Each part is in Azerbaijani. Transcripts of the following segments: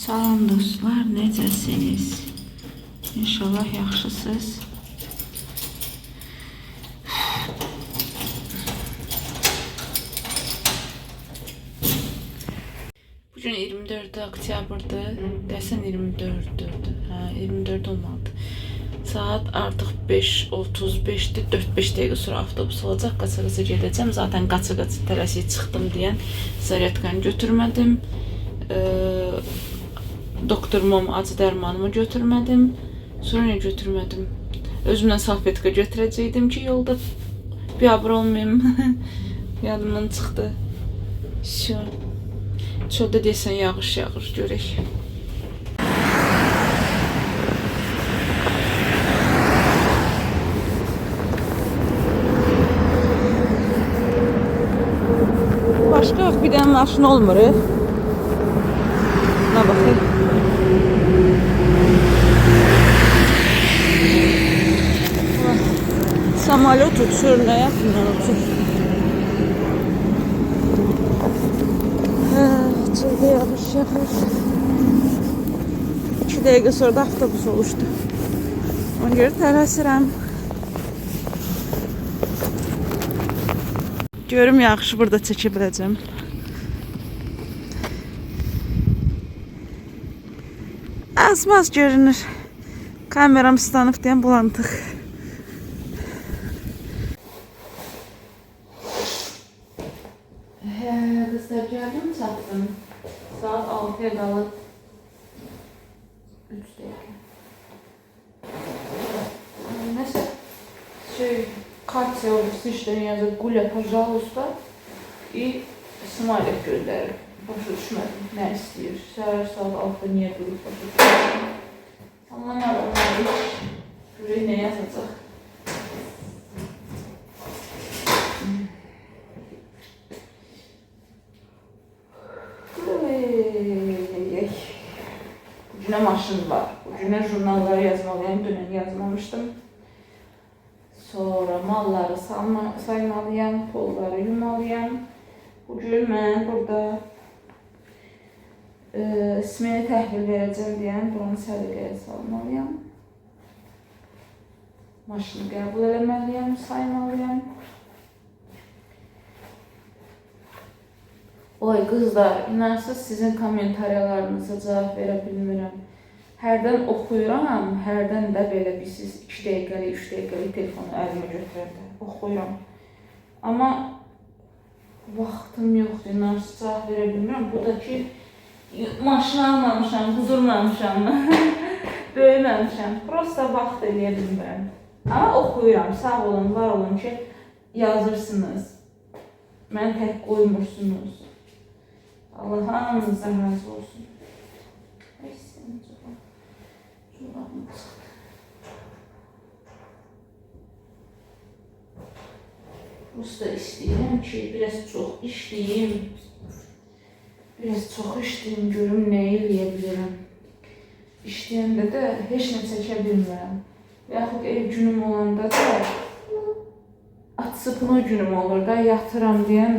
Salam dostlar, necəsiniz? İnşallah yaxşısınız. Bugün 24 oktyabrdır. Dəsən 24'dür. Hə, 24 olmalıdır. Saat artıq 5:35'dir. 4-5 dəqiqə sonra avtobus olacaq. Qaça-qaça gedəcəm. Zaten qaça-qaça tələsik çıxdım deyən zaryadkanı götürmədim. Doktorumum acı dərmanımı götürmədim. Sonra ne götürmədim? Özümdən salfetka götürəcəkdim ki, yolda biabır olmayayım. Yadımdan çıxdı. Şu. Çöldə deyəsən yağış yağır, görək. Başqa yox, bir dənə maşın olmur. Buna baxın. Samolyot uçur, nə yaxından uçur. Çöldə yağış yağır. 2 dəqiqə sonra da avtobus oluşdu. Ona görə tələsirəm. Görüm yağışı burada çəkə biləcəm. Az-maz görünür. Kameram ıslanıb deyən bulantıq. Qızlar gəldim, çatdım. Saat 6'ya qalıb 3 dəqiqə. Nəsə Katya işlərin yazır, Gulya, pожалуйста. И smiley göndərir. Başa düşmədim, nə istəyir. Səhər saat 6'da niyə durub başa düşmədim. Anlamadım, görək nə yazacaq. Bugünə maşın var. Bugünə jurnalları yazmalıyam. Dünən yazmamışdım. Sonra malları saymalıyam. Polları yumalıyam. Bugün mən burada ismini təhvil verəcəm deyən buranı səliqəyə salmalıyam. Maşını qəbul eləməliyəm, saymalıyam. Oy qızlar, inansız sizin komentariyalarınıza cavab verə bilmirəm. Hərdən oxuyuram, hərdən də belə siz 2 dəqiqəlik, 3 dəqiqəlik telefonu əlimə götürəndə oxuyuram. Amma vaxtım yoxdur, inansız cavab verə bilmirəm. Bu da ki, maşını almamışam, qudurmamışam, böyüməmişəm. Prosta vaxt eləyə bilmirəm. Amma oxuyuram, sağ olun, var olun ki, yazırsınız. Mən tək qoymursunuz. Allah hamınızdan razı olsun. Ay sənin cavabım çıxdı. Prosta istəyirəm ki, biraz çox işləyim. Biraz çox işləyim, görüm nə eləyə bilirəm. İşləyəndə də heç nə çəkə bilmirəm. Yaxud ev günüm olanda da sıxma günüm olur da, yatıram deyən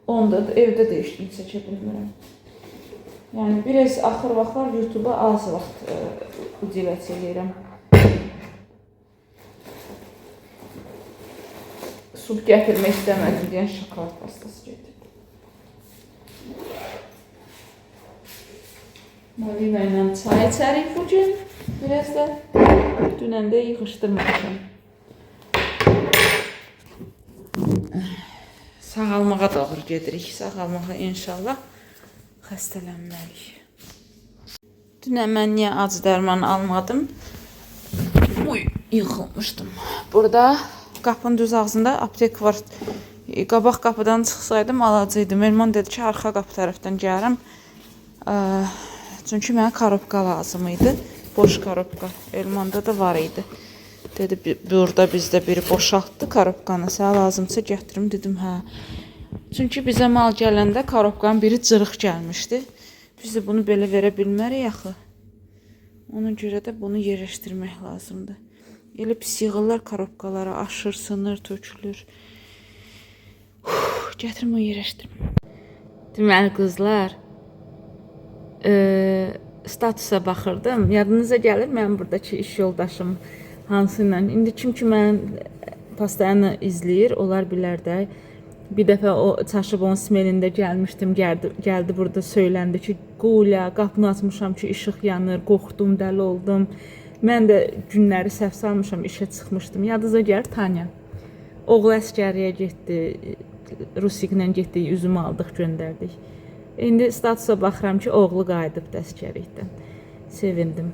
onda da evdə də işləyib çəkə bilmirəm. Yəni, biraz axır vaxtlar YouTube'a az vaxt ucilət eləyirəm. Sub gətirmək istəmədim deyən şokolad pastası getirdim. Malina ilə çay içərik bugün. Biraz da dünən də yığışdırmamışam. Sağalmağa doğru gedirik. Sağalmağa inşallah xəstələnməliyik. Dünən mən niyə acı dərman almadım? Yıxılmışdım. Burada qapının düz ağzında aptek var. Qabaq qapıdan çıxsaydım alacaqdım. Elman dedi ki, arxa qapı tərəfdən gəlirəm. Çünki mənə korobka lazım idi. Boş korobka. Elmanda da var idi. Dedi, burada bizdə biri boşaltdı korobkanı. Sənə lazımsa gətirim. Dedim, hə. Çünki bizə mal gələndə korobkanın biri cırıq gəlmişdi. Biz də bunu belə verə bilmərik axı. Ona görə də bunu yerləşdirmək lazımdır. Elə pis yığırlar korobkalara, aşır, sınır, tökülür. Gətirim, onu yerləşdirim. Deməli qızlar, Statusa baxırdım. Yadınıza gəlir mənim buradakı iş yoldaşım hansı ilə? İndi çünki mən pastayanı izləyir, onlar bilər də. Bir dəfə o çaşıb onun smelində gəlmişdim, gəldi burada söyləndi ki, Qulya, qapını açmışam ki, işıq yanır, qorxdum, dəli oldum. Mən də günləri səhv salmışam, işə çıxmışdım. Yadınıza gəlir Tanya. Oğlu əskəriyə getdi, Rusiklə getdik, üzümü aldıq, göndərdik. İndi statusa baxıram ki, oğlu qayıdıb əskərlikdən. Sevindim.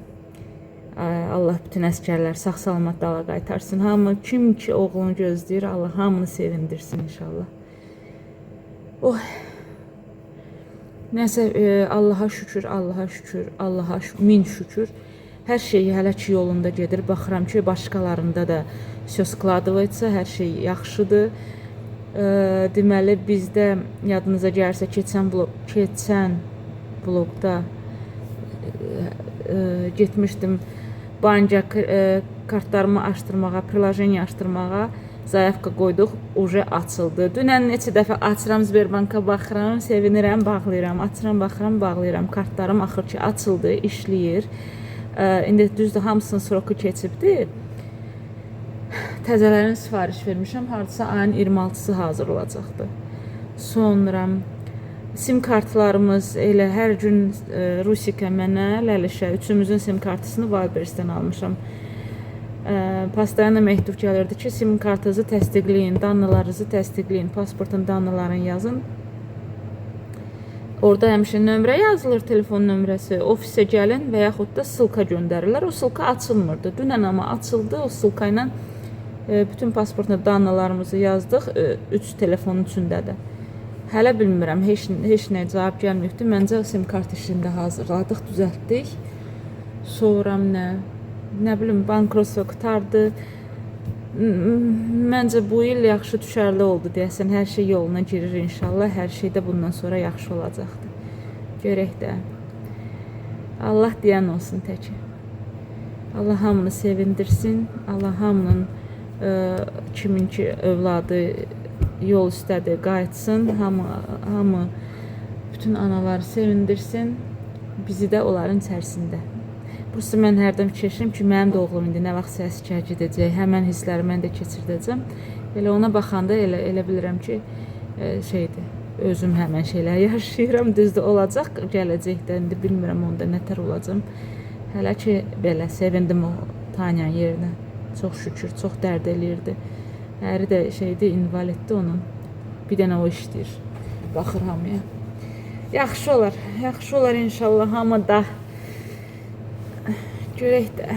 Allah bütün əskərlər sağ-salamat dala qaytarsın. Hamı kim ki oğlunu gözləyir, Allah hamını sevindirsin inşallah. Oh. Nəsə Allaha şükür, Allaha şükür, Allaha min şükür. Hər şey hələ ki yolunda gedir. Baxıram ki, başqalarında da söz skladывается, hər şey yaxşıdır. Deməli bizdə yadınıza gəlsə keçən blogda getmişdim banka kartlarımı açdırmağa, prilojeniya açdırmağa, zayavka qoyduq, uje açıldı. Dünən neçə dəfə açıram Sberbanka baxıram, sevinirəm, bağlayıram, açıram, baxıram, bağlayıram. Kartlarım axır ki açıldı, işləyir. İndi düzdür hamısının sroku keçibdi. Təzələrin sifariş vermişəm. Hardasa ayın 26-sı hazır olacaqdı. Sonra sim kartlarımız elə hər gün Rusikə mənə, Ləlişə, üçümüzün sim kartısını Wildberries-dən almışam. Pastayana məktub gəlirdi ki, sim kartınızı təsdiqləyin, danlalarınızı təsdiqləyin, pasportun danlalarını yazın. Orada həmişə nömrə yazılır, telefon nömrəsi. Ofisə gəlin və yaxud da sılka göndərirlər. O sılka açılmırdı. Dünən amma açıldı. O sılka ilə bütün pasportun danlalarımızı yazdıq. 3 telefonun içindədir. Hələ bilmirəm, heç nə cavab gəlməyibdi. Məncə sim kart işində hazırladıq, düzəltdik. Sonra nə bilim, bankrotsa qutardı. Məncə bu il yaxşı düşərli oldu deyəsən. Hər şey yoluna girir inşallah. Hər şey də bundan sonra yaxşı olacaqdır. Görək də. Allah deyən olsun təki. Allah hamını sevindirsin. Allah hamının kiminki övladı yol üstədir, qayıtsın. Hamı bütün anaları sevindirsin. Bizi də onların içərisində. Burası mən hərdən fikirləşirəm ki, mənim də oğlum indi nə vaxt səskər gedəcək, həmən hissləri mən də keçirdəcəm. Elə ona baxanda elə bilirəm ki, şeydir, özüm həmən şeylər yaşayıram, düzdür olacaq, gələcəkdə indi bilmirəm onda nətər olacam. Hələ ki, belə sevindim o Tanyanın yerinə, çox şükür, çox dərd eləyirdi. Əri də şeydir, invaliddir onun, bir dənə o işləyir, baxır hamıya. Yaxşı olar inşallah, hamı da. Görək də.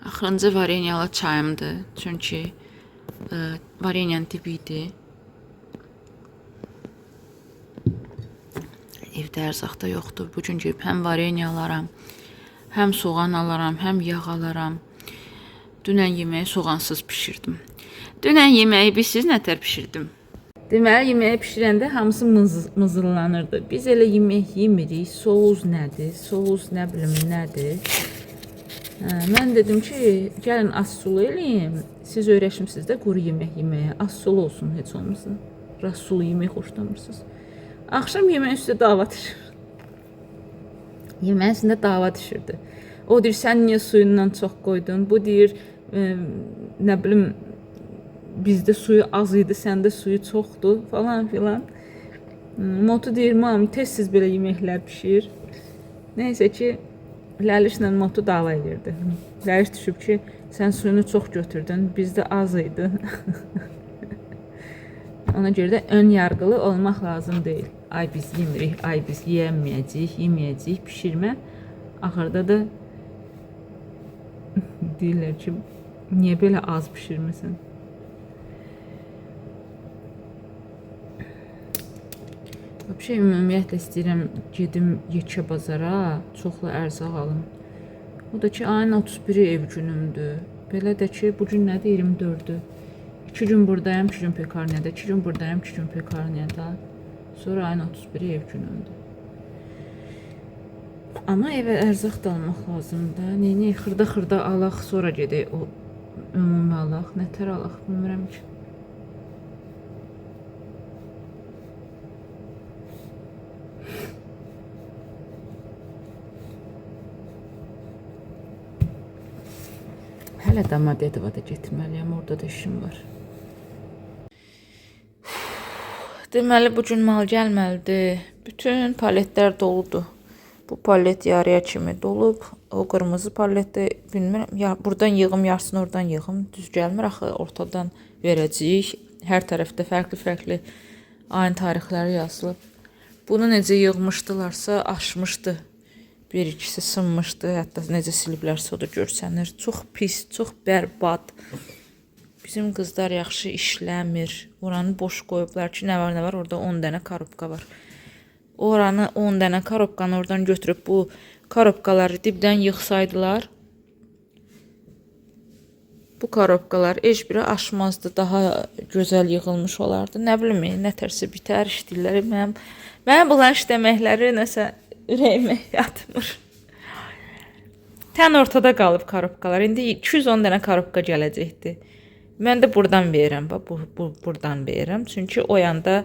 Axırıncı varenyalı çayımdır. Çünki varenyanın dibidir. Evdə ərzaq da yoxdur. Bugün gəlib həm varenya alaram, həm soğan alaram, həm yağ alaram. Dünən yeməyi soğansız pişirdim. Dünən yeməyi siz nətər pişirdim? Deməli, yeməyi pişirəndə hamısı mızıllanırdı. Biz elə yemək yemirik, soğuz nədir, soğuz nə bilim nədir. Mən dedim ki, gəlin az sulu eləyim, siz öyrəşimsiz də quru yemək yeməyə. Az sulu olsun heç olmasın. Rast sulu yemək xoşlamırsınız. Axşam yemək üstə dava düşür. Yeməyin üstündə dava düşürdü. O deyir, sən niyə suyundan çox qoydun? Bu deyir, nə bilim, bizdə suyu az idi, səndə suyu çoxdur falan filan. Motu deyir, mami, tez-tez belə yeməklər pişir. Neysə ki, Ləlişlə Motu dava edirdi. Ləliş düşüb ki, sən suyunu çox götürdün, bizdə az idi. Ona görə də ön yargılı olmaq lazım deyil. Ay biz yemirik, ay biz yeməyəcəyik, pişirmə. Axırda da deyirlər ki, niyə belə az pişirməsən? Ümumiyyətlə istəyirəm gedim yekə bazara, çoxlu ərzaq alım. O da ki, ayın 31-i ev günümdür. Belə də ki, bugün nədir? 24-dür. 2 gün buradayım, 2 gün pekarniyada, 2 gün buradayım, 2 gün pekarniyada. Sonra ayın 31-i ev günümdür. Amma evə ərzaq da almaq lazımdır. Neyini xırda alaq, sonra gedək o ümumi alaq. Nətər alaq, bilmirəm ki. Hələ Domodedovo-da getməliyəm, orada da işim var. Deməli, bugün mal gəlməlidir. Bütün paletlər doludur. Bu palet yarıya kimi dolub. O qırmızı paleti bilmirəm. Ya buradan yığım, yarısını oradan yığım. Düz gəlmir axı, ortadan verəcəyik. Hər tərəfdə fərqli-fərqli ayın tarixləri yazılıb. Bunu necə yığmışdılarsa aşmışdı. Bir ikisi sınmışdı. Hətta necə siliblərsə o da görsənir. Çox pis, çox bərbad. Bizim qızlar yaxşı işləmir. Oranı boş qoyublar ki, nə var? Orada 10 dənə korobka var. Oranı 10 dənə korobkanı oradan götürüb bu korobkaları dibdən yığsaydılar, bu korobkalar heç biri aşmazdı, daha gözəl yığılmış olardı. Nə bilim, nə tərsə bitər işləyirlər. Mənim bunların işləməkləri nəsə ürəyimə yatmır. Tən ortada qalıb korobkalar. İndi 210 dənə korobka gələcəkdi. Mən də buradan verirəm, buradan verirəm. Çünki o yanda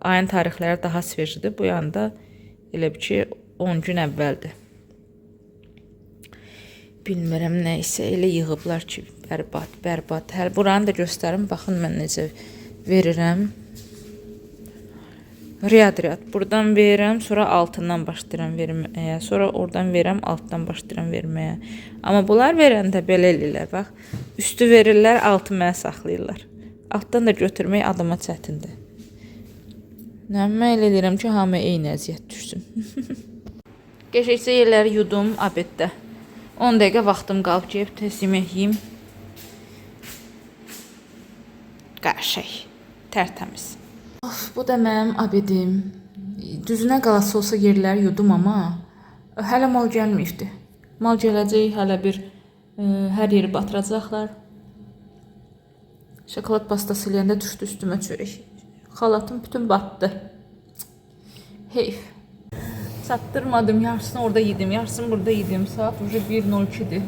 ayın tarixləri daha svejidir. Bu yanda elə bir ki 10 gün əvvəldir. Bilmirəm, nə isə elə yığıblar ki, bərbad. Hər buranı da göstərim. Baxın mən necə verirəm. Riyad. Buradan verirəm, sonra altından başlayıram verməyə. Sonra oradan verirəm, altdan başlayıram verməyə. Amma bunlar verəndə belə eləyirlər, bax. Üstü verirlər, altı mənə saxlayırlar. Altdan da götürmək adama çətindir. Mən elə eləyirəm ki, hamı eyni əziyyət düşsün. Keçəcək yerləri yudum abeddə. 10 dəqiqə vaxtım qalıb ki, tez yemək yiyim. Qəşəng, tərtəmiz. Of, bu da mənim abedim. Düzünə qalası olsa yerləri yudum, amma hələ mal gəlməyibdi. Mal gələcək, hələ bir hər yeri batıracaqlar. Şokolad pastası eləyəndə düşdü üstümə çörək. Xalatım bütün batdı. Heyf. Çatdırmadım, yarısını orada yedim, yarısını burada yedim. Saat ucu 1:02-dir.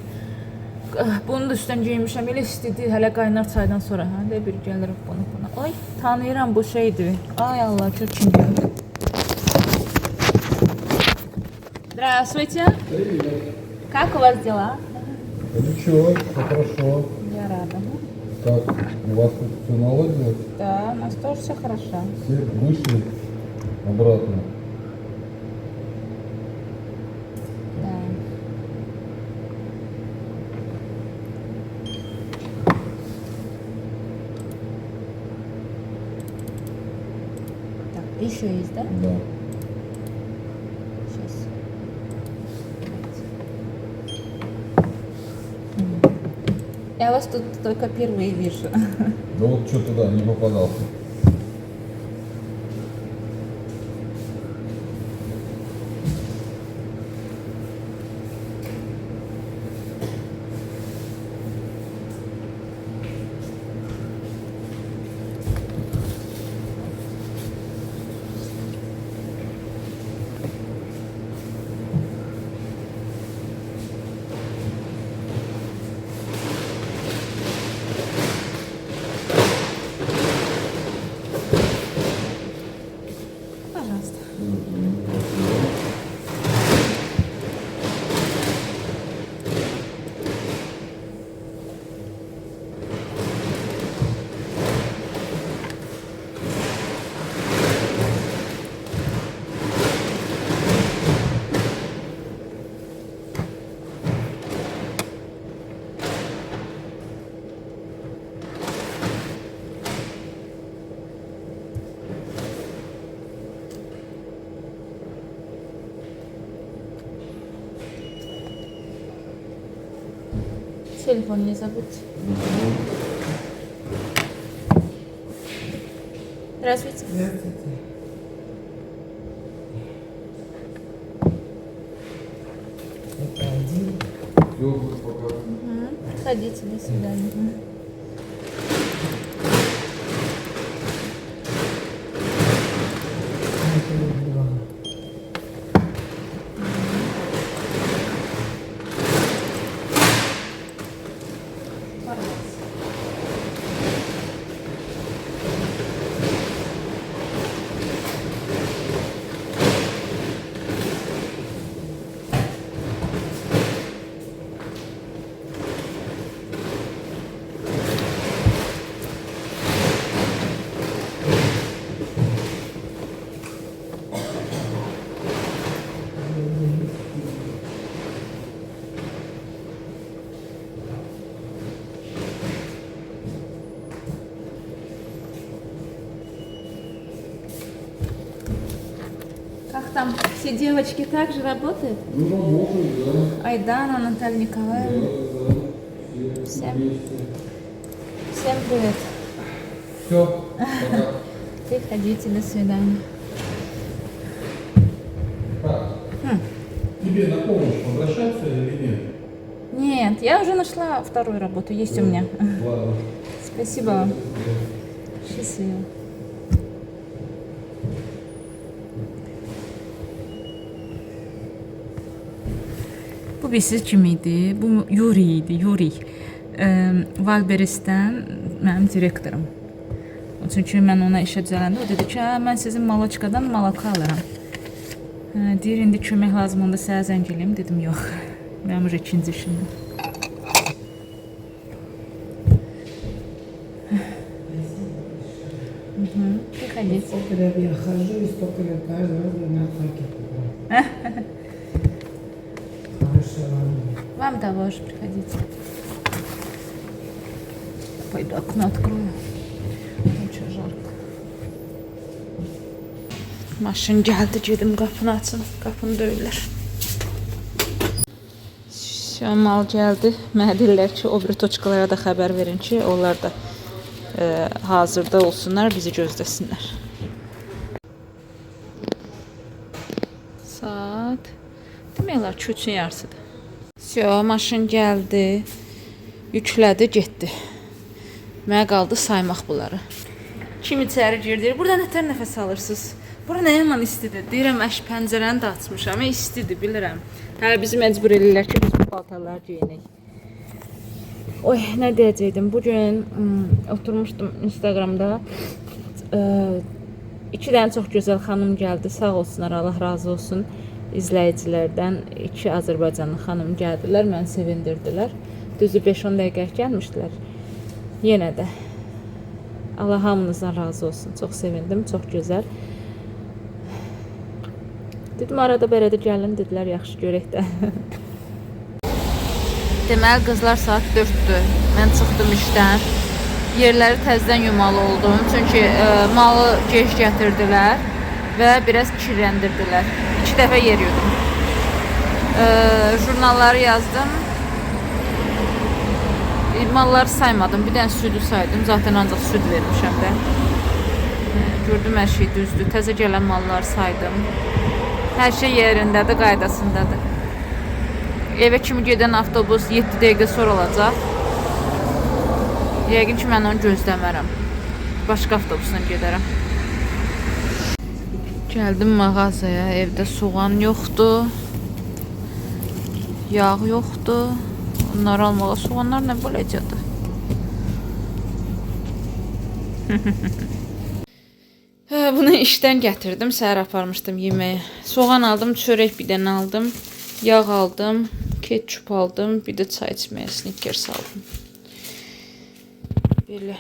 Bunu da üstdən geymişəm, elə istedi, hələ qaynar çaydan sonra. Hələ bir gəlir buna. Ay, tanıyıram, bu şeydir. Ay Allah, çok kim gəldi. Здравствуйте. Привет. Как у вас дела? Ничего, все хорошо. Я рада. Как, у вас тут все наладилось? Да, у нас тоже все хорошо. Все вышли обратно. Да. Так, еще есть, да? Да. Сейчас. Я вас тут только впервые вижу. Да вот что туда не попадался. Пожалуйста. Телефон не забудь. Здравствуйте. Здравствуйте. Это один. Все, будет пока. Проходите, до свидания. Это два. Как там? Все девочки также работают? Ну, работают, да. Айдана, Наталья Николаевна. Да. Всем привет. Все, пока. Приходите, до свидания. Так. Тебе на помощь обращаться или нет? Нет, я уже нашла вторую работу, есть у меня. Ладно. Спасибо вам. Счастливо. Bu bilsiz kim idi? Bu Yuri idi, Yuri. Valberis'ten mənim direktorum. Çünki mən ona işə düzələndə o dedi ki, hə, mən sizin Malaçkadan malaka alıram. Deyir, indi kömək lazım onda sənə zəng eləyim. Dedim, yox. Mənim уже ikinci işimdir. Приходите. Сколько лет я хожу, и столько лет каждый раз на пакет. Хорошо, ладно. Вам того же, приходите. Пойду окно открою. Очень жарко. Maşın gəldi, gedim qapını açın. Qapını döyürlər. Mal gəldi. Mənə deyirlər ki, o biri toçkalara da xəbər verin ki, onlar da hazırda olsunlar, bizi gözləsinlər. Saat demək olar ki, 3-ün yarısıdır. Maşın gəldi, yüklədi, getdi. Mənə qaldı saymaq bunları. Kim içəri girdir? Burada nətər nəfəs alırsınız? Bura nə yaman istidir. Deyirəm, pəncərəni də açmışam, istidir, bilirəm. Hələ bizi məcbur edirlər ki, biz bu paltarları geyinək. Oy, nə deyəcəkdim? Bugün oturmuşdum Instagramda. 2 dənə çox gözəl xanım gəldi. Sağ olsunlar, Allah razı olsun. İzləyicilərdən 2 Azərbaycanlı xanım gəldilər, məni sevindirdilər. Düzü 5-10 dəqiqə gəlmişdilər. Yenə də Allah hamınızdan razı olsun. Çox sevindim, çox gözəl. Dedim, arada bərədə gəlin, dedilər, yaxşı görək də. Deməli, qızlar saat 4-dür. Mən çıxdım işdən. Yerləri təzədən yumalı oldum. Çünki malı gec gətirdilər və biraz kirləndirdilər. 2 dəfə yer yudum. Jurnalları yazdım. Malları saymadım. Bir dənə südü saydım. Zaten ancaq süd vermişəm də. Gördüm, hər şey düzdür. Təzə gələn malları saydım. Hər şey yerindədir, qaydasındadır. Evə kimi gedən avtobus 7 dəqiqə sonra olacaq. Yəqin ki, mən onu gözləmərəm. Başqa avtobusla gedərəm. Gəldim mağazaya. Evdə soğan yoxdur. Yağ yoxdur. Onları almağa, soğanlar nə böləcədir? Bunu işdən gətirdim, səhər aparmışdım yeməyə. Soğan aldım, çörək bir dənə aldım. Yağ aldım, ketçup aldım, bir də çay içməyə Snickers aldım. Belə.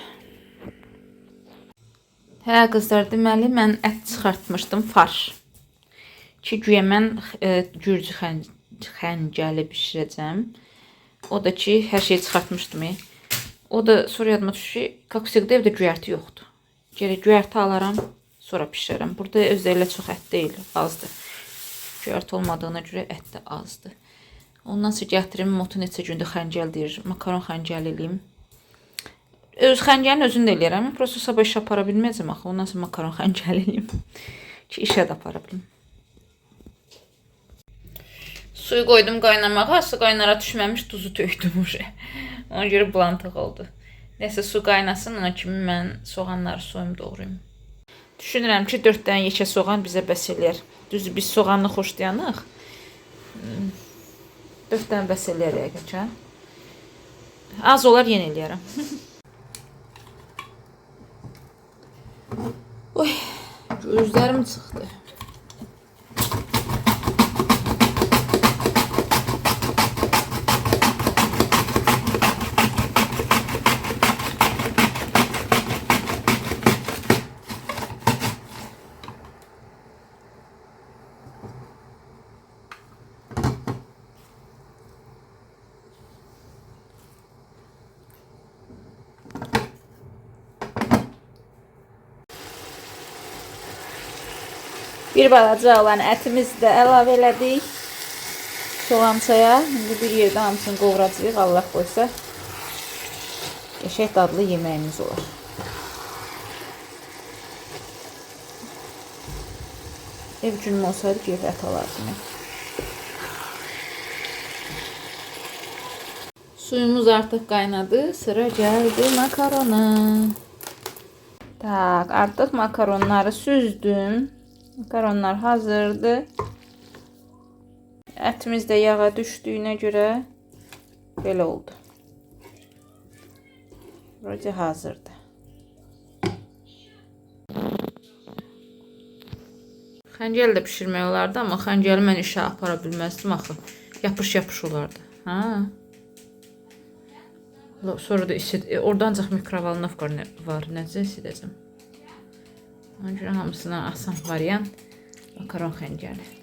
Hə qızlar, deməli mən ət çıxartmışdım, farş. Ki güya mən gürcü xəncəli bişirəcəm. O da ki, hər şeyi çıxartmışdım. O da sonra yadıma düşür ki, kaksikdə evdə göyərti yoxdur. Gərək göyərti alaram, sonra pişirəm. Burada özdə elə çox ət deyil, azdır. Göyərti olmadığına görə ət də azdır. Ondan sonra gətirim, motu neçə gündür xəncəl deyir, makaron xəncəl eləyim. Öz xəncəlin özünü də eləyərəm. Prosto sabah iş apara bilməyəcəm axı. Ondan sonra makaron xəncəl eləyim. Ki işə də apara bilim. Suyu qoydum qaynamağa, su qaynara düşməmiş, duzu tökdüm uje. Ona görə bulantıq oldu. Nəsə su qaynasın, ona kimi mən soğanları soyum doğrayım. Düşünürəm ki, 4 dənə yekə soğan bizə bəs eləyər. Düzdür, biz soğanlı xoşlayanıq. 4 dənə bəs eləyər yəqin. Az olar, yenə eləyərəm. Oy, gözlərim çıxdı. Bir balaca olan ətimizi də əlavə elədik soğançaya. İndi bir yerdə hamısını qovuracağıq. Allah qoysa qəşəng dadlı yeməyimiz olar. Ev günüm olsaydı ki, ev ət alardım. Suyumuz artıq qaynadı. Sıra gəldi makarona. Tak, artıq makaronları süzdüm. Makaronlar hazırdır. Ətimiz də yağa düşdüyünə görə belə oldu. Burası hazırdır. Xəncəl də pişirmək olardı, amma xəncəli mən işə apara bilməzdim axı. Yapış-yapış olardı. Ha? Sonra da oradan ancaq mikrovalnovka var. Necə isidəcəm? Ona görə hamısından asan variant makaron xəncəli.